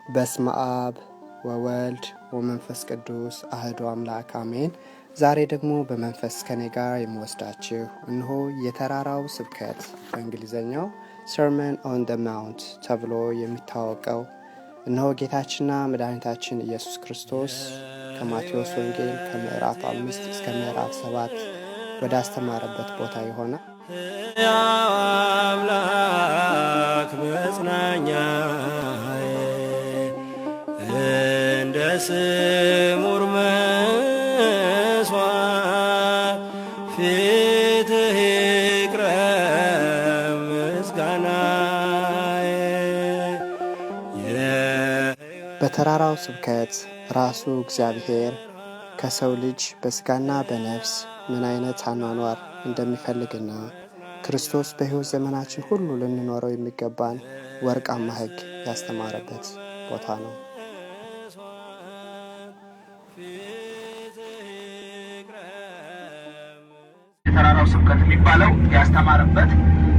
በስመ አብ ወወልድ ወመንፈስ ቅዱስ አህዱ አምላክ አሜን። ዛሬ ደግሞ በመንፈስ ከኔ ጋር የምወስዳችሁ እነሆ የተራራው ስብከት በእንግሊዘኛው Sermon on the Mount ተብሎ የሚታወቀው እነሆ ጌታችንና መድኃኒታችን ኢየሱስ ክርስቶስ ከማቴዎስ ወንጌል ከምዕራፍ 5 እስከ ምዕራፍ 7 ወደ አስተማረበት ቦታ ይሆናል። አምላክ መጽናኛ እንደ ስሙር መስዋዕት ፊትህ ይቅረብ ምስጋናዬ። በተራራው ስብከት ራሱ እግዚአብሔር ከሰው ልጅ በስጋና በነፍስ ምን አይነት አኗኗር እንደሚፈልግና ክርስቶስ በሕይወት ዘመናችን ሁሉ ልንኖረው የሚገባን ወርቃማ ሕግ ያስተማረበት ቦታ ነው። የተራራው ስብከት የሚባለው ያስተማረበት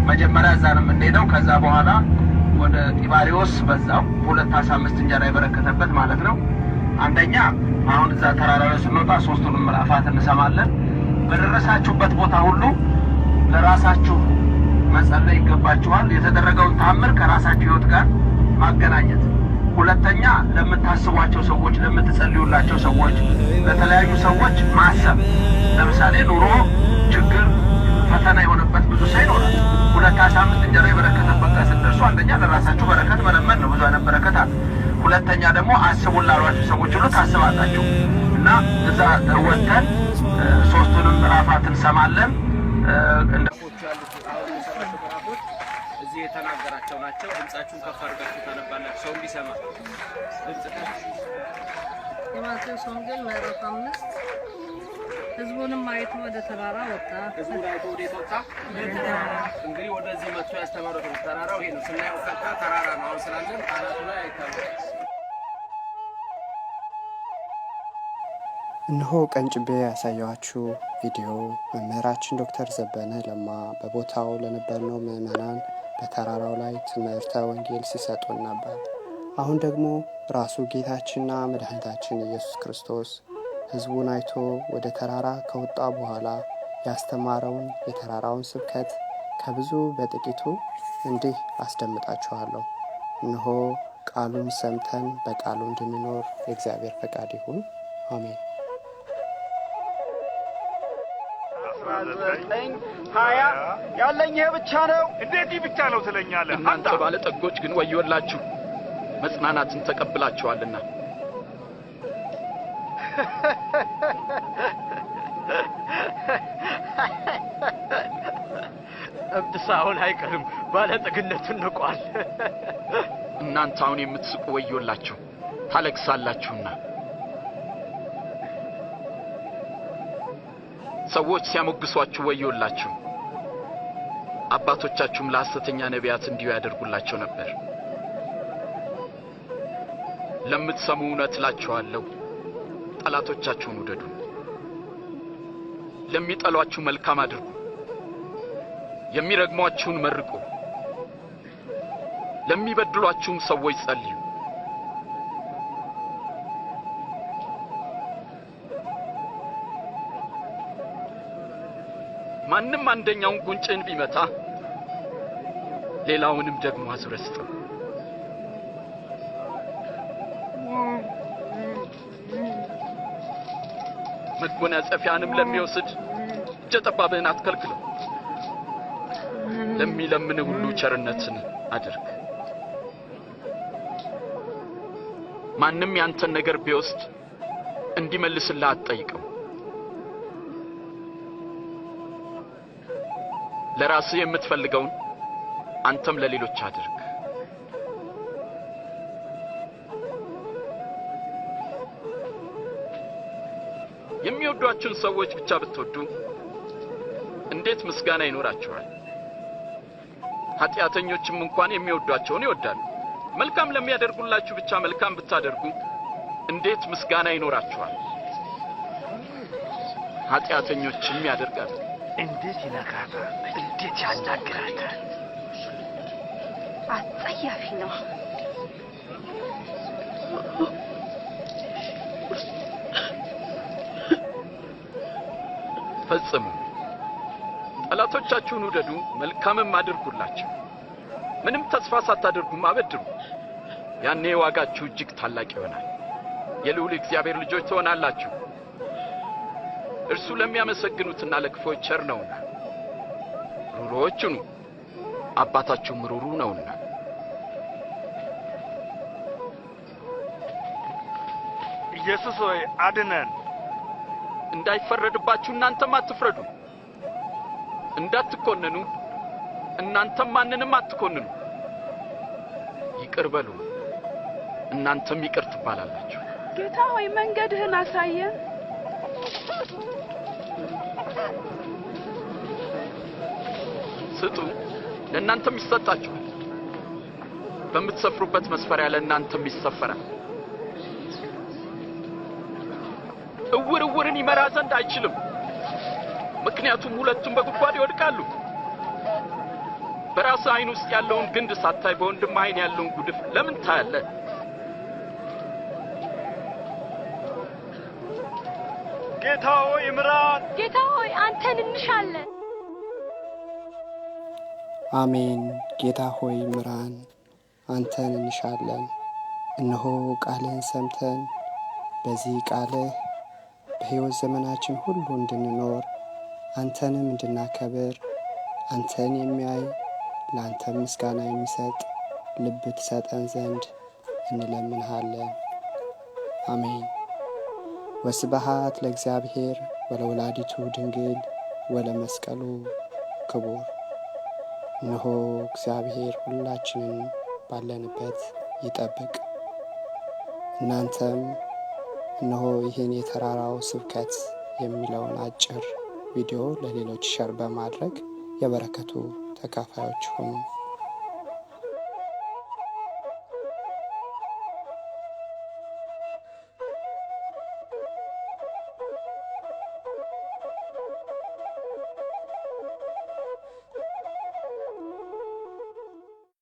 መጀመሪያ እዛ ነው የምንሄደው። ከዛ በኋላ ወደ ጢባሪዎስ በዛው 2 ዓሣ 5 እንጀራ የበረከተበት ማለት ነው። አንደኛ አሁን እዛ ተራራ ላይ ስንወጣ 3ቱንም ምዕራፋት እንሰማለን። በደረሳችሁበት ቦታ ሁሉ ለራሳችሁ መጸለይ ይገባችኋል። የተደረገውን ተአምር ከራሳችሁ ሕይወት ጋር ማገናኘት። ሁለተኛ ለምታስቧቸው ሰዎች፣ ለምትጸልዩላቸው ሰዎች፣ ለተለያዩ ሰዎች ማሰብ። ለምሳሌ ኑሮ፣ ችግር፣ ፈተና የሆነበት ብዙ ሰው ይኖራል። 2 ዓሣ 5 እንጀራ የበረከተበት ጋር ስትደርሱ አንደኛ ለራሳችሁ በረከት መለመን ነው። ብዙ አይነት በረከት አለ። ሁለተኛ ደግሞ አስቡን ላሏችሁ ሰዎች ሁሉ ታስባላችሁ እና እዛ ወጥተን 3ቱንም ምዕራፋት እንሰማለን። እንደቆቹ ያሉት አሁን የሰራቸው ምዕራፎች እዚህ የተናገራቸው ናቸው። ድምጻችሁን ከፍ አድርጋችሁ ታነባላችሁ ሰው እንዲሰማ። ድምጽ የማቴዎስ ወንጌል ምዕራፍ 5 ሕዝቡንም አይቶ ወደ ተራራ ወጣ። ሕዝቡን አይቶ ወዴት ወጣ? እንግዲህ ወደዚህ መጥቶ ያስተማረው ተራራው ይሄ ነው። ስናየው ፈታ ተራራ ነው። አሁን ስላለን አናቱ ላይ አይታወቅም። እነሆ ቀንጭቤ ያሳያችሁ ቪዲዮ መምህራችን ዶክተር ዘበነ ለማ በቦታው ለነበርነው ምዕመናን በተራራው ላይ ትምህርተ ወንጌል ሲሰጡን ነበር። አሁን ደግሞ ራሱ ጌታችንና መድኃኒታችን ኢየሱስ ክርስቶስ ሕዝቡን አይቶ ወደ ተራራ ከወጣ በኋላ ያስተማረውን የተራራውን ስብከት ከብዙ በጥቂቱ እንዲህ አስደምጣችኋለሁ። እነሆ ቃሉን ሰምተን በቃሉ እንድንኖር የእግዚአብሔር ፈቃድ ይሁን። አሜን። 19:20 ያለኝ ይሄ ብቻ ነው። እንዴት ብቻ ነው ትለኛለህ? እናንተ ባለጠጎች ግን ወዮላችሁ፣ መጽናናትን ተቀብላችኋልና። እብድ ሳይሆን አይቀርም፣ ባለጠግነቱን ንቋል። እናንተ አሁን የምትስቁ ወዮላችሁ፣ ታለቅሳላችሁና። ሰዎች ሲያሞግሷችሁ ወዮላችሁ፣ አባቶቻችሁም ለሐሰተኛ ነቢያት እንዲሁ ያደርጉላቸው ነበር። ለምትሰሙ እውነት እላችኋለሁ፣ ጠላቶቻችሁን ውደዱ፣ ለሚጠሏችሁ መልካም አድርጉ፣ የሚረግሟችሁን መርቁ፣ ለሚበድሏችሁም ሰዎች ጸልዩ። ማንም አንደኛውን ጉንጭን ቢመታ ሌላውንም ደግሞ አዙረህ ስጠው። መጎናጸፊያንም ለሚወስድ እጀ ጠባብህን አትከልክለው። ለሚለምን ሁሉ ቸርነትን አድርግ። ማንም ያንተን ነገር ቢወስድ እንዲመልስልህ አትጠይቀው። ለራስህ የምትፈልገውን አንተም ለሌሎች አድርግ። የሚወዷችሁን ሰዎች ብቻ ብትወዱ እንዴት ምስጋና ይኖራችኋል? ኃጢአተኞችም እንኳን የሚወዷቸውን ይወዳሉ። መልካም ለሚያደርጉላችሁ ብቻ መልካም ብታደርጉ እንዴት ምስጋና ይኖራችኋል? ኃጢአተኞችም ያደርጋሉ። እንዴት ይነግራታል? እንዴት ያናግራታል? አጸያፊ ነው። ፈጽሙ። ጠላቶቻችሁን ውደዱ፣ መልካምም አድርጉላቸው። ምንም ተስፋ ሳታደርጉም አበድሩ። ያኔ ዋጋችሁ እጅግ ታላቅ ይሆናል። የልዑል እግዚአብሔር ልጆች ትሆናላችሁ። እርሱ ለሚያመሰግኑትና ለክፎች ቸር ነውና። ሩሩዎች ሁኑ፣ አባታችሁም ሩሩ ነውና። ኢየሱስ ሆይ አድነን። እንዳይፈረድባችሁ እናንተም አትፍረዱ። እንዳትኮነኑ እናንተም ማንንም አትኮንኑ። ይቅር በሉ፣ እናንተም ይቅር ትባላላችሁ። ጌታ ሆይ መንገድህን አሳየን። ስጡ፣ ለእናንተም ይሰጣችኋል። በምትሰፍሩበት መስፈሪያ ለእናንተም ይሰፈራል። እውር እውርን ይመራ ዘንድ አይችልም፣ ምክንያቱም ሁለቱም በጉድጓድ ይወድቃሉ። በራስህ ዓይን ውስጥ ያለውን ግንድ ሳታይ በወንድምህ ዓይን ያለውን ጉድፍ ለምን ታያለህ? ጌታ ሆይ ምራን። ጌታ ሆይ አንተን እንሻለን። አሜን። ጌታ ሆይ ምራን፣ አንተን እንሻለን። እነሆ ቃልህን ሰምተን በዚህ ቃልህ በሕይወት ዘመናችን ሁሉ እንድንኖር አንተንም እንድናከብር አንተን የሚያይ ለአንተ ምስጋና የሚሰጥ ልብ ትሰጠን ዘንድ እንለምንሃለን። አሜን። ወስብሐት ለእግዚአብሔር ወለወላዲቱ ድንግል ወለመስቀሉ ክቡር። እነሆ እግዚአብሔር ሁላችንን ባለንበት ይጠብቅ። እናንተም እነሆ ይህን የተራራው ስብከት የሚለውን አጭር ቪዲዮ ለሌሎች ሸር በማድረግ የበረከቱ ተካፋዮች ሁኑ።